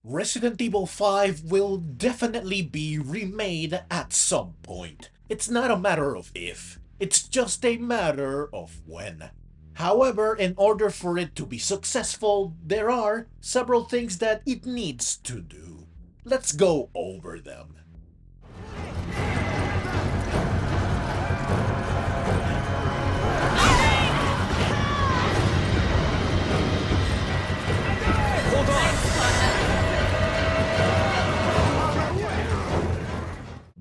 Resident Evil 5 will definitely be remade at some point. It's not a matter of if, it's just a matter of when. However, in order for it to be successful, there are several things that it needs to do. Let's go over them.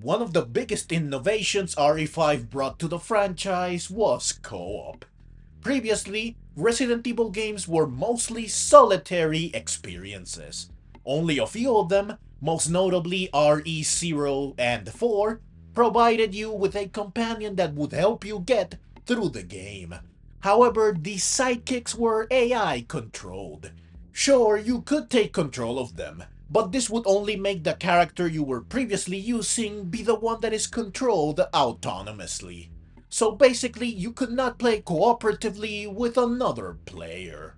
One of the biggest innovations RE5 brought to the franchise was co-op. Previously, Resident Evil games were mostly solitary experiences. Only a few of them, most notably RE0 and 4, provided you with a companion that would help you get through the game. However, these sidekicks were AI controlled. Sure, you could take control of them, but this would only make the character you were previously using be the one that is controlled autonomously. So basically, you could not play cooperatively with another player.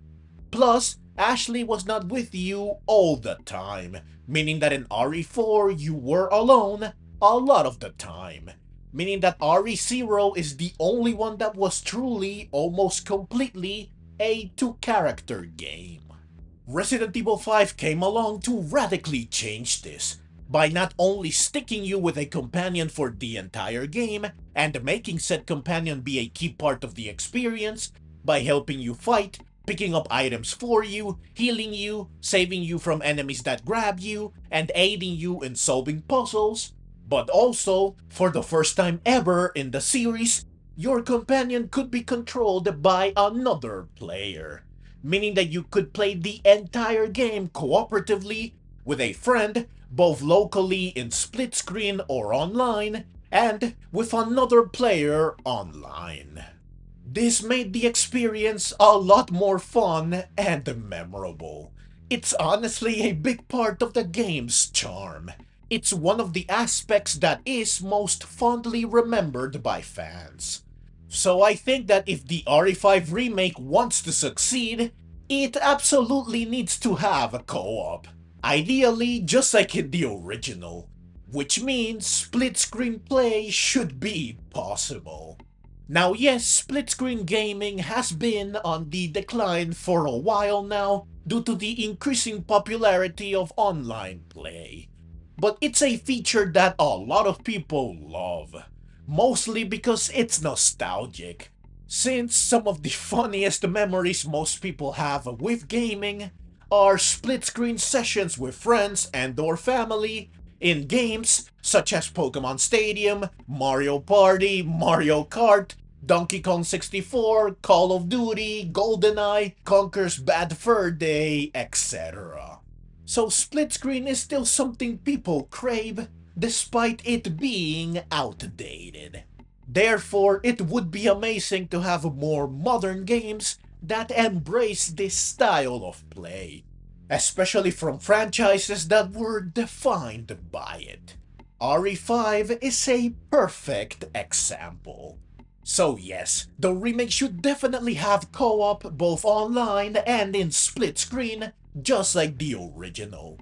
Plus, Ashley was not with you all the time, meaning that in RE4 you were alone a lot of the time. Meaning that RE0 is the only one that was truly, almost completely, a two-character game. Resident Evil 5 came along to radically change this, by not only sticking you with a companion for the entire game, and making said companion be a key part of the experience, by helping you fight, picking up items for you, healing you, saving you from enemies that grab you, and aiding you in solving puzzles, but also, for the first time ever in the series, your companion could be controlled by another player. Meaning that you could play the entire game cooperatively with a friend, both locally in split screen or online, and with another player online. This made the experience a lot more fun and memorable. It's honestly a big part of the game's charm. It's one of the aspects that is most fondly remembered by fans. So I think that if the RE5 remake wants to succeed, it absolutely needs to have a co-op. Ideally, just like in the original. Which means split-screen play should be possible. Now yes, split-screen gaming has been on the decline for a while now due to the increasing popularity of online play. But it's a feature that a lot of people love. Mostly because it's nostalgic. Since some of the funniest memories most people have with gaming are split-screen sessions with friends and/or family in games such as Pokemon Stadium, Mario Party, Mario Kart, Donkey Kong 64, Call of Duty, GoldenEye, Conker's Bad Fur Day, etc. So split screen is still something people crave, despite it being outdated. Therefore, it would be amazing to have more modern games that embrace this style of play, especially from franchises that were defined by it. RE5 is a perfect example. So yes, the remake should definitely have co-op both online and in split screen, just like the original.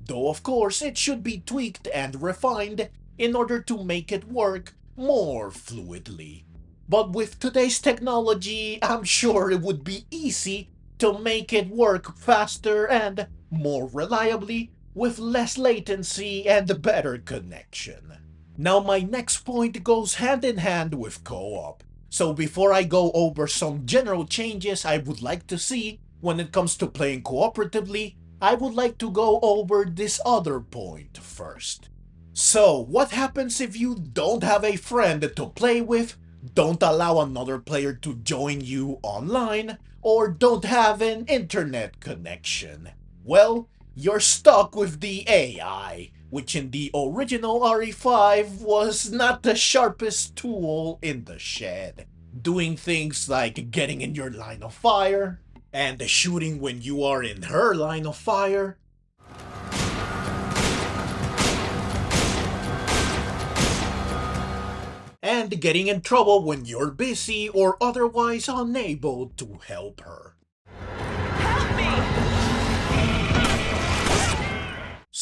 Though of course it should be tweaked and refined in order to make it work more fluidly. But with today's technology, I'm sure it would be easy to make it work faster and more reliably with less latency and better connection. Now my next point goes hand in hand with co-op. So before I go over some general changes I would like to see when it comes to playing cooperatively, I would like to go over this other point first. So what happens if you don't have a friend to play with, don't allow another player to join you online, or don't have an internet connection? Well, you're stuck with the AI, which in the original RE5 was not the sharpest tool in the shed. Doing things like getting in your line of fire, and shooting when you are in her line of fire, and getting in trouble when you're busy or otherwise unable to help her. Help me!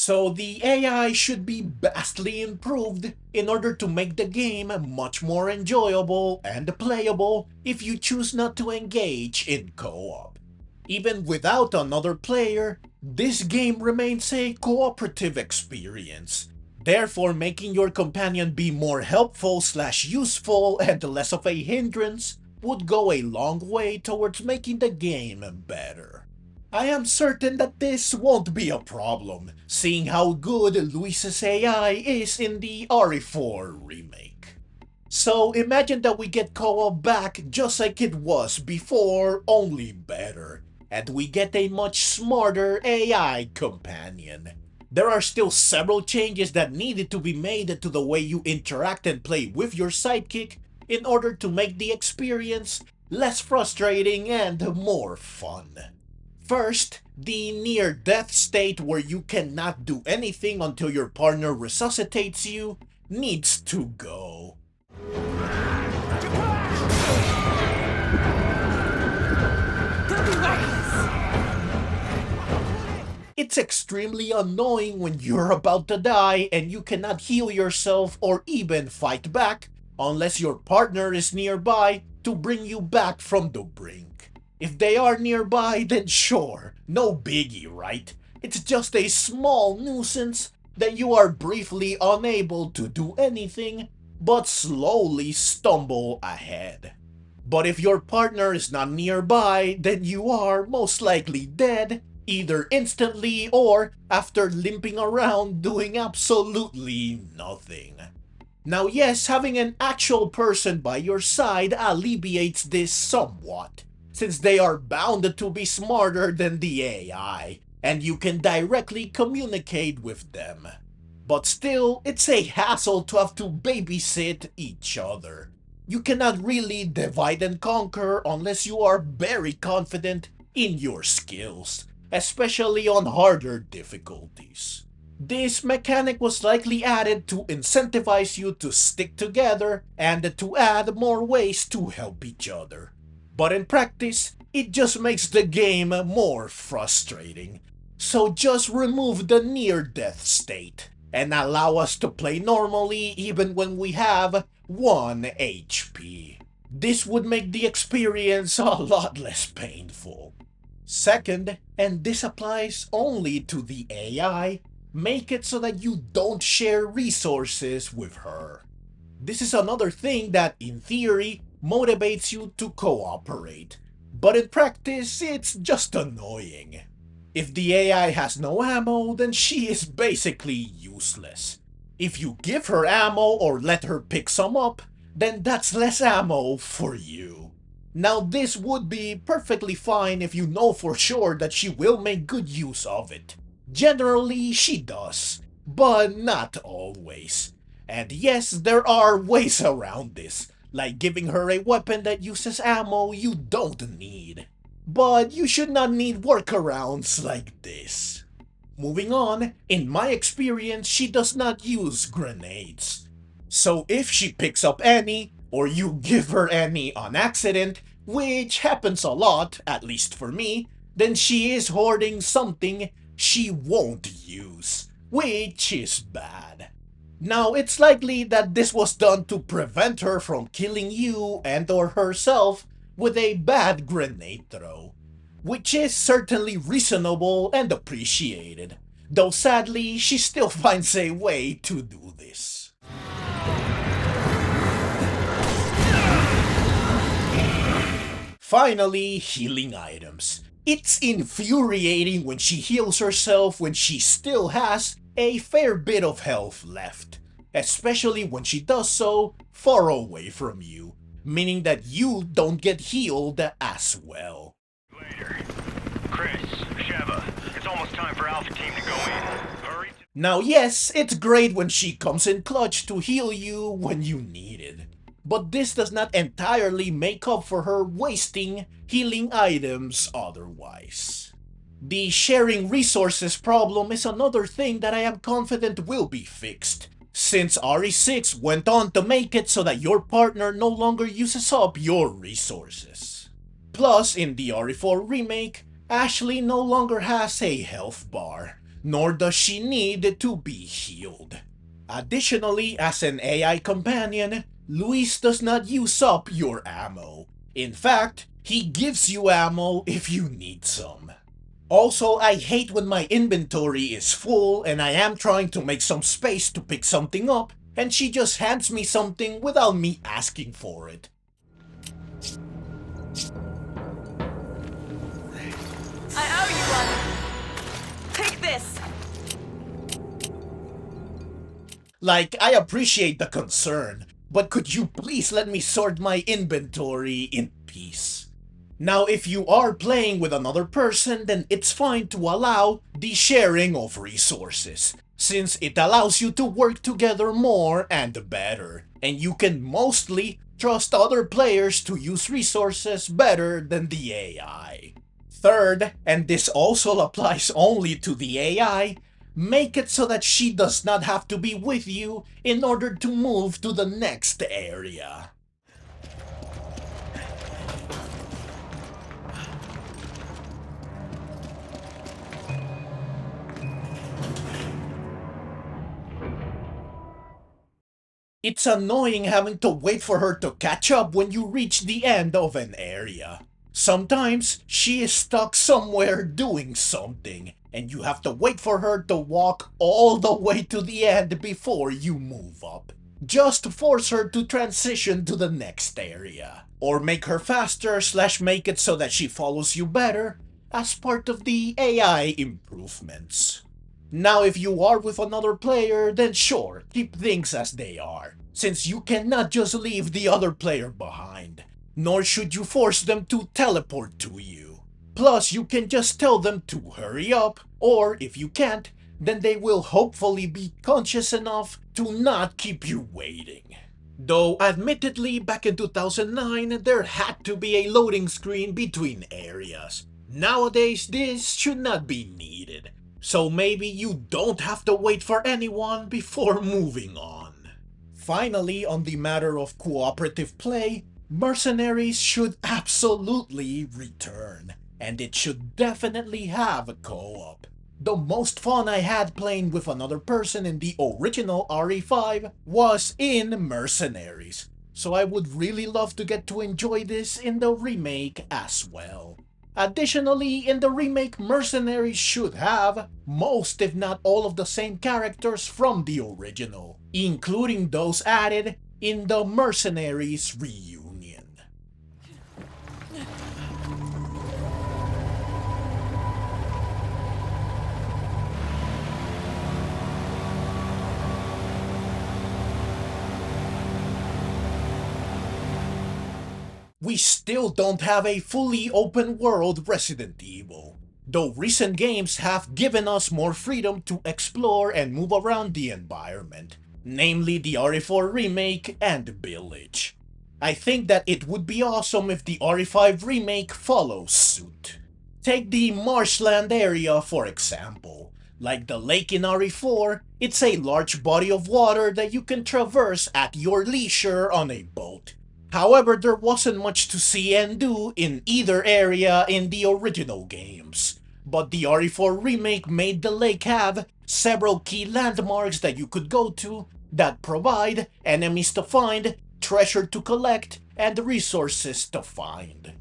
So the AI should be vastly improved in order to make the game much more enjoyable and playable if you choose not to engage in co-op. Even without another player, this game remains a cooperative experience, therefore making your companion be more helpful/useful and less of a hindrance would go a long way towards making the game better. I am certain that this won't be a problem, seeing how good Luis's AI is in the RE4 remake. So imagine that we get co-op back just like it was before, only better, and we get a much smarter AI companion. There are still several changes that needed to be made to the way you interact and play with your sidekick in order to make the experience less frustrating and more fun. First, the near-death state where you cannot do anything until your partner resuscitates you needs to go. It's extremely annoying when you're about to die and you cannot heal yourself or even fight back unless your partner is nearby to bring you back from the brink. If they are nearby, then sure, no biggie, right? It's just a small nuisance that you are briefly unable to do anything but slowly stumble ahead. But if your partner is not nearby, then you are most likely dead, either instantly or after limping around doing absolutely nothing. Now yes, having an actual person by your side alleviates this somewhat, since they are bound to be smarter than the AI, and you can directly communicate with them. But still, it's a hassle to have to babysit each other. You cannot really divide and conquer unless you are very confident in your skills, especially on harder difficulties. This mechanic was likely added to incentivize you to stick together and to add more ways to help each other. But in practice, it just makes the game more frustrating. So just remove the near-death state and allow us to play normally even when we have 1 HP. This would make the experience a lot less painful. Second, and this applies only to the AI, make it so that you don't share resources with her. This is another thing that, in theory, motivates you to cooperate, but in practice, it's just annoying. If the AI has no ammo, then she is basically useless. If you give her ammo or let her pick some up, then that's less ammo for you. Now this would be perfectly fine if you know for sure that she will make good use of it. Generally she does, but not always. And yes, there are ways around this, like giving her a weapon that uses ammo you don't need. But you should not need workarounds like this. Moving on, in my experience, she does not use grenades. So if she picks up any, or you give her any on accident, which happens a lot, at least for me, then she is hoarding something she won't use, which is bad. Now, it's likely that this was done to prevent her from killing you and or herself with a bad grenade throw, which is certainly reasonable and appreciated, though sadly she still finds a way to do this. Finally, healing items. It's infuriating when she heals herself when she still has a fair bit of health left, especially when she does so far away from you, meaning that you don't get healed as well. Later. Chris, Sheva, it's almost time for Alpha Team to go in. Hurry. Now yes, it's great when she comes in clutch to heal you when you need it, but this does not entirely make up for her wasting healing items otherwise. The sharing resources problem is another thing that I am confident will be fixed, since RE6 went on to make it so that your partner no longer uses up your resources. Plus, in the RE4 remake, Ashley no longer has a health bar, nor does she need to be healed. Additionally, as an AI companion, Luis does not use up your ammo. In fact, he gives you ammo if you need some. Also, I hate when my inventory is full and I am trying to make some space to pick something up, and she just hands me something without me asking for it. I owe you one. Take this. Like, I appreciate the concern, but could you please let me sort my inventory in peace? Now, if you are playing with another person, then it's fine to allow the sharing of resources, since it allows you to work together more and better, and you can mostly trust other players to use resources better than the AI. Third, and this also applies only to the AI, make it so that she does not have to be with you in order to move to the next area. It's annoying having to wait for her to catch up when you reach the end of an area. Sometimes she is stuck somewhere doing something, and you have to wait for her to walk all the way to the end before you move up. Just force her to transition to the next area, or make her faster / make it so that she follows you better as part of the AI improvements. Now, if you are with another player, then sure, keep things as they are, since you cannot just leave the other player behind, nor should you force them to teleport to you. Plus, you can just tell them to hurry up, or if you can't, then they will hopefully be conscious enough to not keep you waiting. Though admittedly, back in 2009, there had to be a loading screen between areas. Nowadays, this should not be needed. So maybe you don't have to wait for anyone before moving on. Finally, on the matter of cooperative play, Mercenaries should absolutely return, and it should definitely have a co-op. The most fun I had playing with another person in the original RE5 was in Mercenaries, so I would really love to get to enjoy this in the remake as well. Additionally, in the remake, Mercenaries should have most if not all of the same characters from the original, including those added in the Mercenaries reunion. We still don't have a fully open world Resident Evil, though recent games have given us more freedom to explore and move around the environment, namely the RE4 Remake and Village. I think that it would be awesome if the RE5 Remake follows suit. Take the marshland area for example. Like the lake in RE4, it's a large body of water that you can traverse at your leisure on a boat. However, there wasn't much to see and do in either area in the original games. But the RE4 remake made the lake have several key landmarks that you could go to that provide enemies to find, treasure to collect, and resources to find.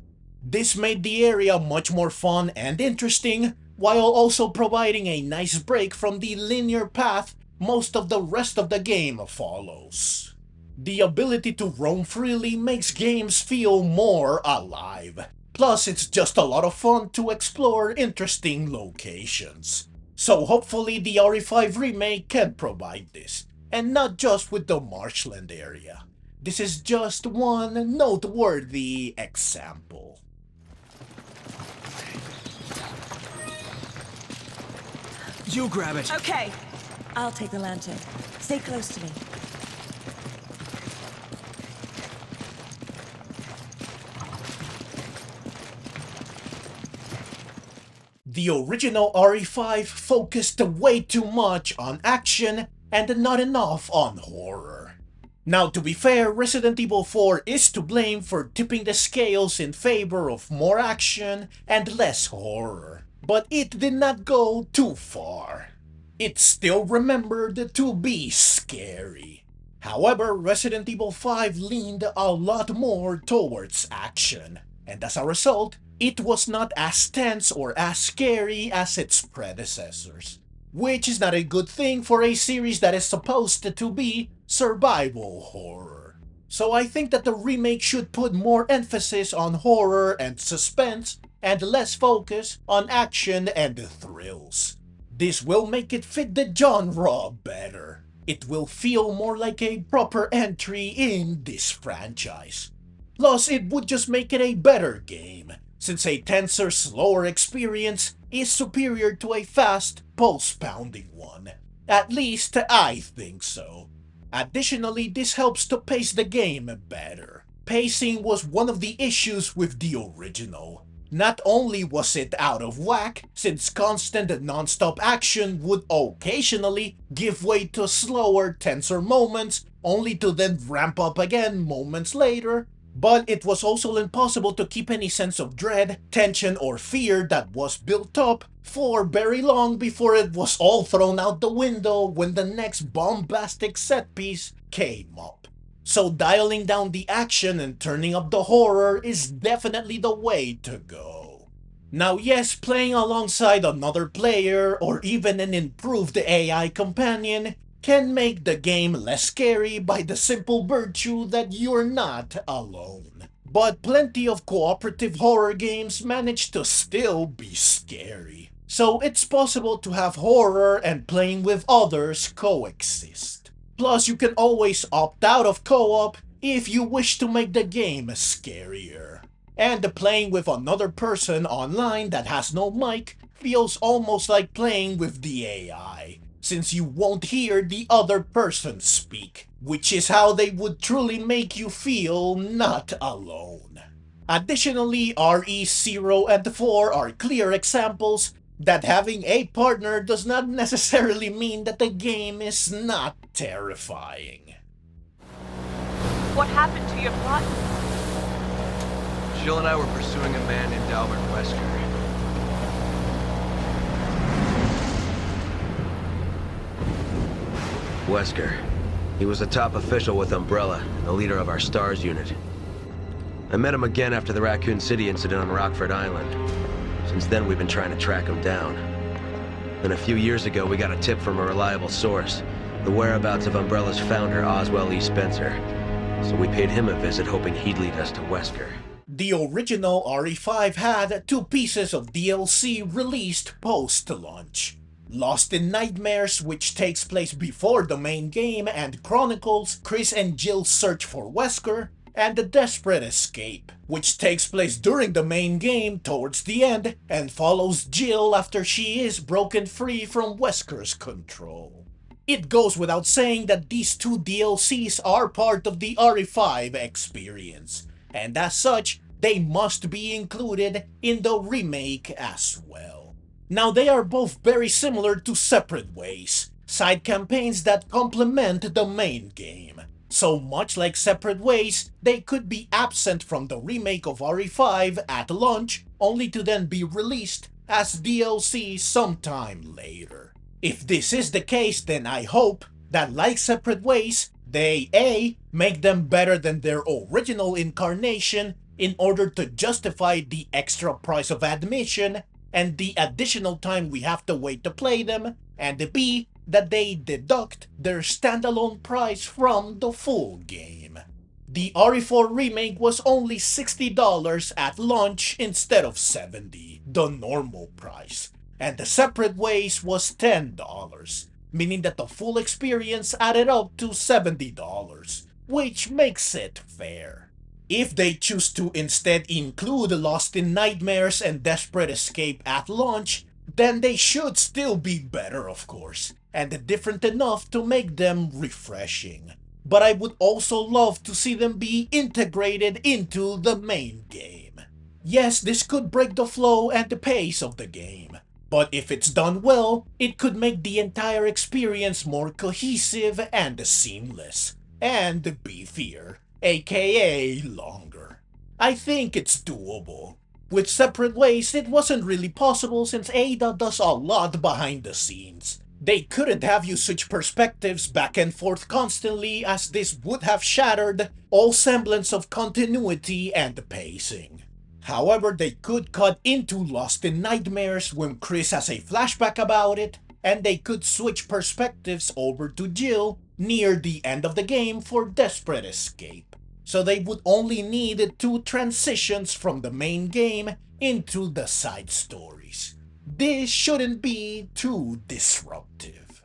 This made the area much more fun and interesting, while also providing a nice break from the linear path most of the rest of the game follows. The ability to roam freely makes games feel more alive. Plus, it's just a lot of fun to explore interesting locations. So hopefully the RE5 remake can provide this, and not just with the marshland area. This is just one noteworthy example. You grab it. Okay. I'll take the lantern. Stay close to me. The original RE5 focused way too much on action and not enough on horror. Now, to be fair, Resident Evil 4 is to blame for tipping the scales in favor of more action and less horror, but it did not go too far. It's still remembered to be scary. However, Resident Evil 5 leaned a lot more towards action, and as a result, it was not as tense or as scary as its predecessors. Which is not a good thing for a series that is supposed to be survival horror. So I think that the remake should put more emphasis on horror and suspense and less focus on action and thrills. This will make it fit the genre better. It will feel more like a proper entry in this franchise. Plus, it would just make it a better game, since a tenser, slower experience is superior to a fast, pulse-pounding one. At least, I think so. Additionally, this helps to pace the game better. Pacing was one of the issues with the original. Not only was it out of whack, since constant non-stop action would occasionally give way to slower, tenser moments, only to then ramp up again moments later, but it was also impossible to keep any sense of dread, tension, or fear that was built up for very long before it was all thrown out the window when the next bombastic set piece came up. So dialing down the action and turning up the horror is definitely the way to go. Now yes, playing alongside another player or even an improved AI companion can make the game less scary by the simple virtue that you're not alone. But plenty of cooperative horror games manage to still be scary. So it's possible to have horror and playing with others coexist. Plus, you can always opt out of co-op if you wish to make the game scarier. And playing with another person online that has no mic feels almost like playing with the AI, since you won't hear the other person speak, which is how they would truly make you feel not alone. Additionally, RE0 and 4 are clear examples that having a partner does not necessarily mean that the game is not terrifying. What happened to your plot? Jill and I were pursuing a man named Albert Wesker. Wesker. He was a top official with Umbrella, the leader of our STARS unit. I met him again after the Raccoon City incident on Rockford Island. Since then, we've been trying to track him down. Then a few years ago, we got a tip from a reliable source, the whereabouts of Umbrella's founder, Oswell E. Spencer. So we paid him a visit, hoping he'd lead us to Wesker. The original RE5 had 2 pieces of DLC released post-launch. Lost in Nightmares, which takes place before the main game and chronicles Chris and Jill's search for Wesker, and The Desperate Escape, which takes place during the main game towards the end and follows Jill after she is broken free from Wesker's control. It goes without saying that these 2 DLCs are part of the RE5 experience, and as such, they must be included in the remake as well. Now they are both very similar to Separate Ways, side campaigns that complement the main game. So much like Separate Ways, they could be absent from the remake of RE5 at launch, only to then be released as DLC sometime later. If this is the case, then I hope that like Separate Ways, they A. make them better than their original incarnation in order to justify the extra price of admission and the additional time we have to wait to play them, and B. that they deduct their standalone price from the full game. The RE4 remake was only $60 at launch instead of $70, the normal price, and the Separate Ways was $10, meaning that the full experience added up to $70, which makes it fair. If they choose to instead include Lost in Nightmares and Desperate Escape at launch, then they should still be better, of course, and different enough to make them refreshing. But I would also love to see them be integrated into the main game. Yes, this could break the flow and the pace of the game, but if it's done well, it could make the entire experience more cohesive and seamless, and beefier, aka longer. I think it's doable. With Separate Ways, it wasn't really possible since Ada does a lot behind the scenes, They couldn't have you switch perspectives back and forth constantly, as this would have shattered all semblance of continuity and pacing. However, they could cut into Lost in Nightmares when Chris has a flashback about it, and they could switch perspectives over to Jill near the end of the game for desperate escape. So they would only need 2 transitions from the main game into the side stories. This shouldn't be too disruptive.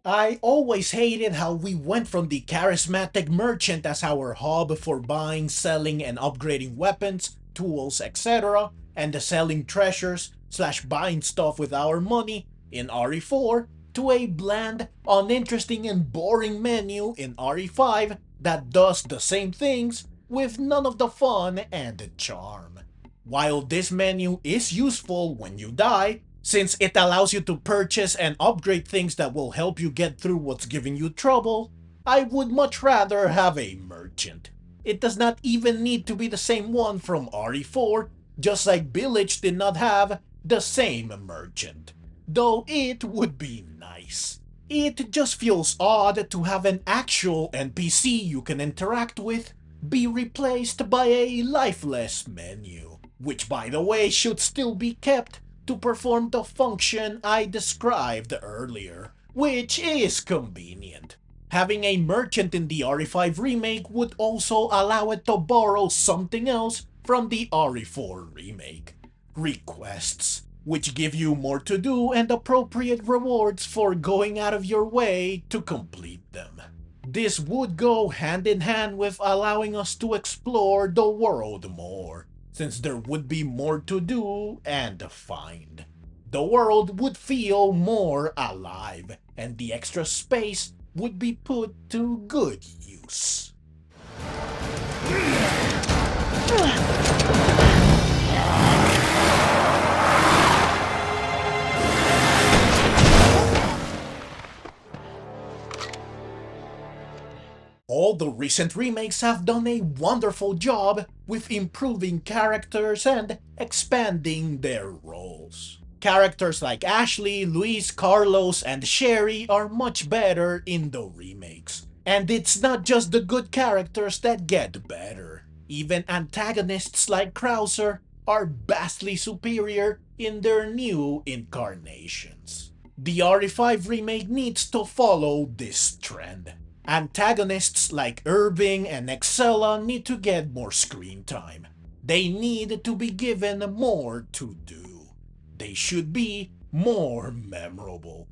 I always hated how we went from the charismatic merchant as our hub for buying, selling, and upgrading weapons, tools, etc., and the selling treasures / buying stuff with our money in RE4 to a bland, uninteresting, and boring menu in RE5 that does the same things with none of the fun and charm. While this menu is useful when you die, since it allows you to purchase and upgrade things that will help you get through what's giving you trouble, I would much rather have a merchant. It does not even need to be the same one from RE4, just like Village did not have the same merchant. Though it would be nice. It just feels odd to have an actual NPC you can interact with be replaced by a lifeless menu, which by the way should still be kept to perform the function I described earlier, which is convenient. Having a merchant in the RE5 remake would also allow it to borrow something else from the RE4 remake. Requests, which give you more to do and appropriate rewards for going out of your way to complete them. This would go hand in hand with allowing us to explore the world more, since there would be more to do and find. The world would feel more alive, and the extra space would be put to good use. All the recent remakes have done a wonderful job with improving characters and expanding their roles. Characters like Ashley, Luis, Carlos, and Sherry are much better in the remakes. And it's not just the good characters that get better. Even antagonists like Krauser are vastly superior in their new incarnations. The RE5 remake needs to follow this trend. Antagonists like Irving and Excella need to get more screen time. They need to be given more to do. They should be more memorable.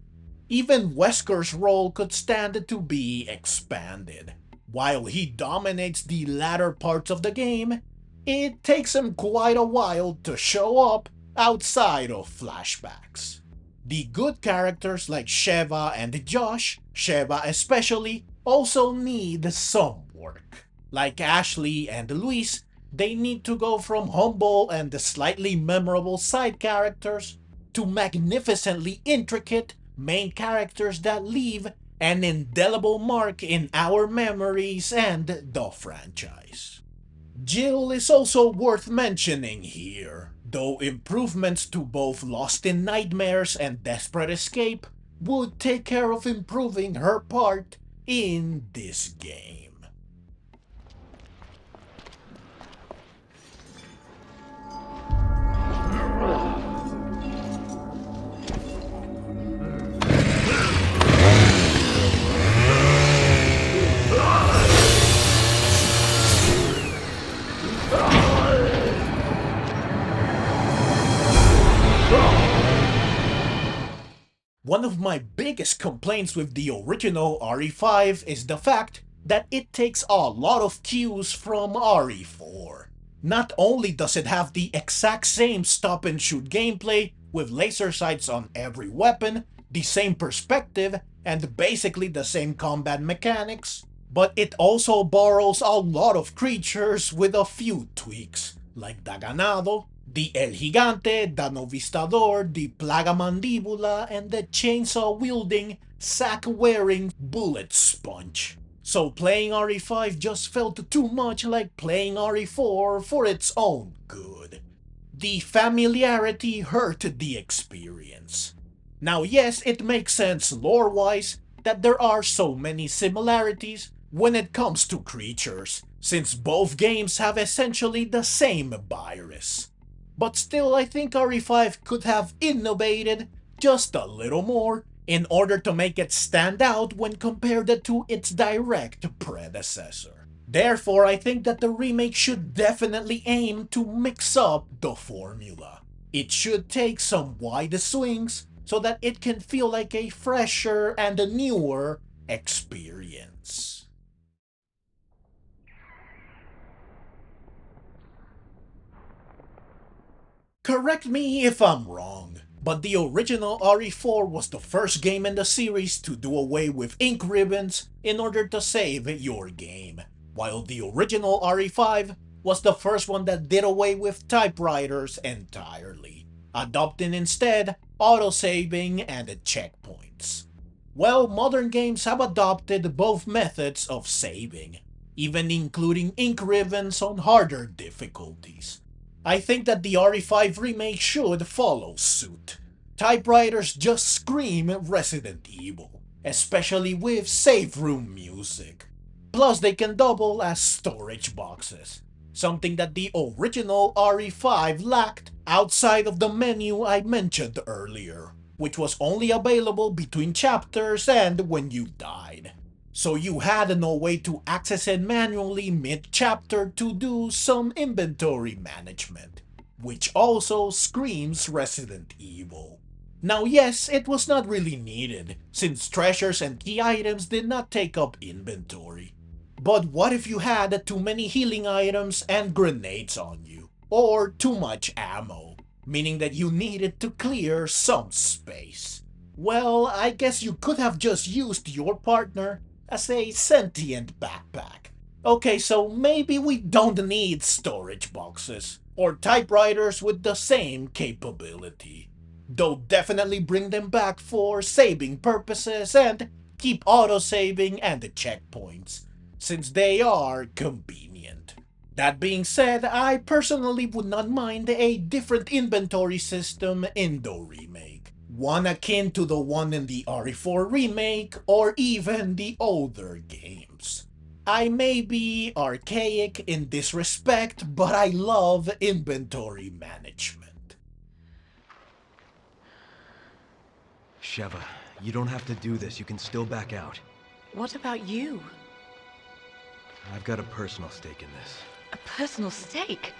Even Wesker's role could stand to be expanded. While he dominates the latter parts of the game, it takes him quite a while to show up outside of flashbacks. The good characters like Sheva and Josh, Sheva especially, also need some work. Like Ashley and Luis, they need to go from humble and slightly memorable side characters to magnificently intricate main characters that leave an indelible mark in our memories and the franchise. Jill is also worth mentioning here, though improvements to both Lost in Nightmares and Desperate Escape would take care of improving her part in this game. One of my biggest complaints with the original RE5 is the fact that it takes a lot of cues from RE4. Not only does it have the exact same stop and shoot gameplay with laser sights on every weapon, the same perspective, and basically the same combat mechanics, but it also borrows a lot of creatures with a few tweaks, like Daganado, The El Gigante, the Novistador, the Plaga Mandíbula, and the chainsaw-wielding, sack-wearing Bullet Sponge. So playing RE5 just felt too much like playing RE4 for its own good. The familiarity hurt the experience. Now yes, it makes sense lore-wise that there are so many similarities when it comes to creatures, since both games have essentially the same virus. But still, I think RE5 could have innovated just a little more in order to make it stand out when compared to its direct predecessor. Therefore, I think that the remake should definitely aim to mix up the formula. It should take some wide swings so that it can feel like a fresher and a newer experience. Correct me if I'm wrong, but the original RE4 was the first game in the series to do away with ink ribbons in order to save your game, while the original RE5 was the first one that did away with typewriters entirely, adopting instead autosaving and checkpoints. Well, modern games have adopted both methods of saving, even including ink ribbons on harder difficulties. I think that the RE5 remake should follow suit. Typewriters just scream Resident Evil, especially with save room music. Plus they can double as storage boxes, something that the original RE5 lacked outside of the menu I mentioned earlier, which was only available between chapters and when you died. So you had no way to access it manually mid-chapter to do some inventory management, which also screams Resident Evil. Now yes, it was not really needed, since treasures and key items did not take up inventory. But what if you had too many healing items and grenades on you, or too much ammo, meaning that you needed to clear some space? Well, I guess you could have just used your partner as a sentient backpack. Okay, so maybe we don't need storage boxes, or typewriters with the same capability. Though definitely bring them back for saving purposes and keep autosaving and the checkpoints, since they are convenient. That being said, I personally would not mind a different inventory system in the remake. One akin to the one in the RE4 remake or even the older games. I may be archaic in this respect, but I love inventory management. Sheva, you don't have to do this. You can still back out. What about you? I've got a personal stake in this. A personal stake?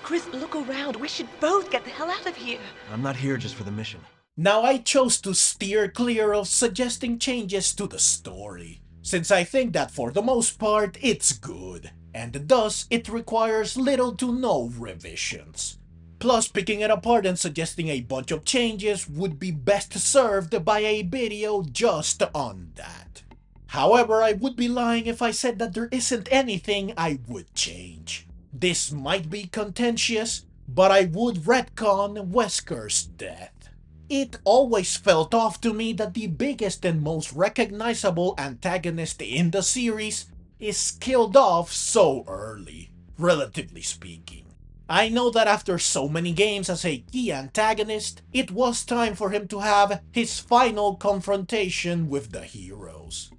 Chris, look around. We should both get the hell out of here. I'm not here just for the mission. Now I chose to steer clear of suggesting changes to the story, since I think that for the most part it's good, and thus it requires little to no revisions. Plus, picking it apart and suggesting a bunch of changes would be best served by a video just on that. However, I would be lying if I said that there isn't anything I would change. This might be contentious, but I would retcon Wesker's death. It always felt off to me that the biggest and most recognizable antagonist in the series is killed off so early, relatively speaking. I know that after so many games as a key antagonist, it was time for him to have his final confrontation with the heroes.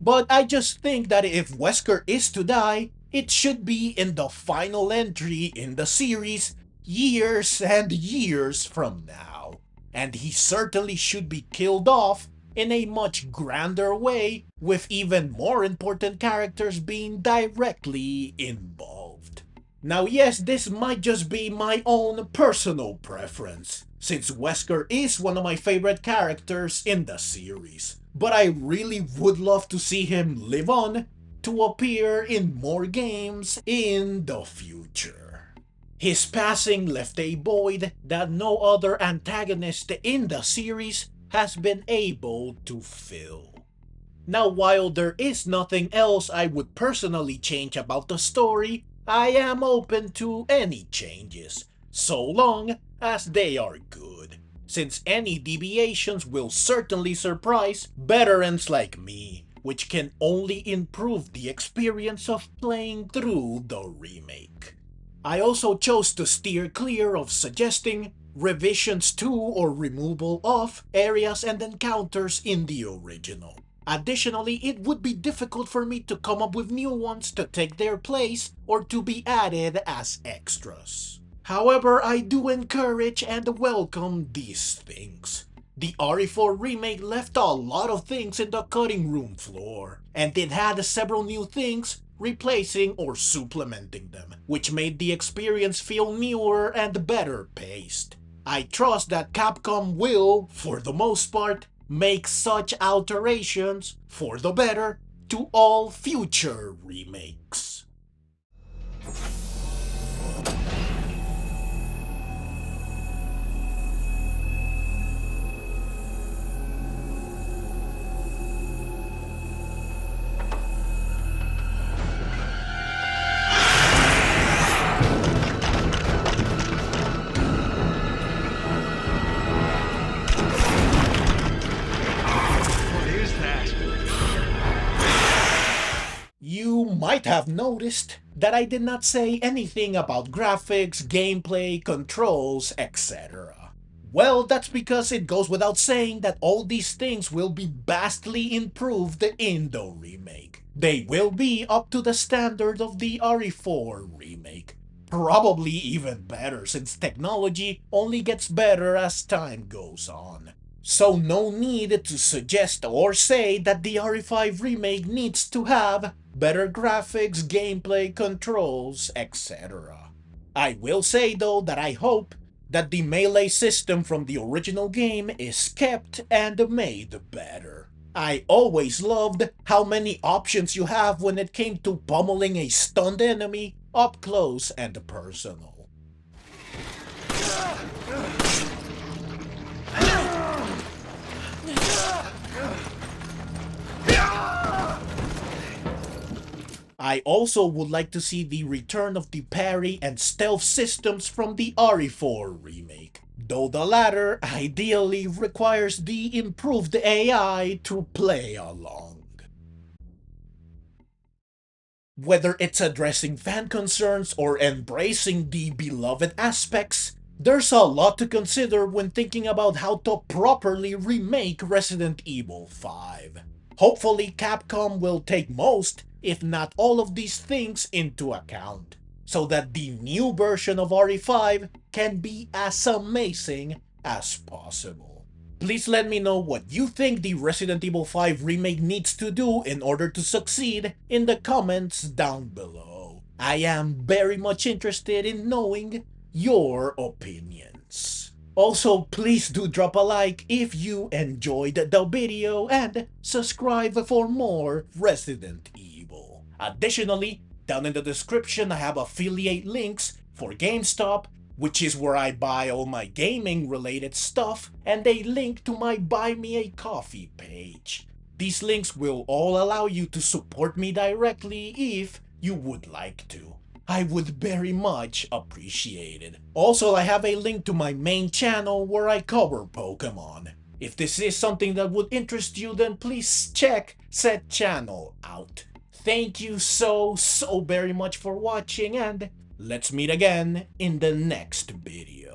But I just think that if Wesker is to die, it should be in the final entry in the series years and years from now. And he certainly should be killed off in a much grander way, with even more important characters being directly involved. Now yes, this might just be my own personal preference, since Wesker is one of my favorite characters in the series, but I really would love to see him live on to appear in more games in the future. His passing left a void that no other antagonist in the series has been able to fill. Now, while there is nothing else I would personally change about the story, I am open to any changes, so long as they are good, since any deviations will certainly surprise veterans like me, which can only improve the experience of playing through the remake. I also chose to steer clear of suggesting revisions to or removal of areas and encounters in the original. Additionally, it would be difficult for me to come up with new ones to take their place or to be added as extras. However, I do encourage and welcome these things. The RE4 remake left a lot of things in the cutting room floor, and it had several new things replacing or supplementing them, which made the experience feel newer and better paced. I trust that Capcom will, for the most part, make such alterations for the better to all future remakes. You might have noticed that I did not say anything about graphics, gameplay, controls, etc. Well, that's because it goes without saying that all these things will be vastly improved in the remake. They will be up to the standard of the RE4 remake. Probably even better since technology only gets better as time goes on. So no need to suggest or say that the RE5 remake needs to have better graphics, gameplay, controls, etc. I will say though that I hope that the melee system from the original game is kept and made better. I always loved how many options you have when it came to pummeling a stunned enemy up close and personal. I also would like to see the return of the parry and stealth systems from the RE4 remake, though the latter ideally requires the improved AI to play along. Whether it's addressing fan concerns or embracing the beloved aspects, there's a lot to consider when thinking about how to properly remake Resident Evil 5. Hopefully Capcom will take most, if not all of these things into account, so that the new version of RE5 can be as amazing as possible. Please let me know what you think the Resident Evil 5 remake needs to do in order to succeed in the comments down below. I am very much interested in knowing your opinions. Also, please do drop a like if you enjoyed the video and subscribe for more Resident Evil. Additionally, down in the description I have affiliate links for GameStop, which is where I buy all my gaming related stuff, and a link to my Buy Me a Coffee page. These links will all allow you to support me directly if you would like to. I would very much appreciate it. Also, I have a link to my main channel where I cover Pokemon. If this is something that would interest you, then please check said channel out. Thank you so very much for watching, and let's meet again in the next video.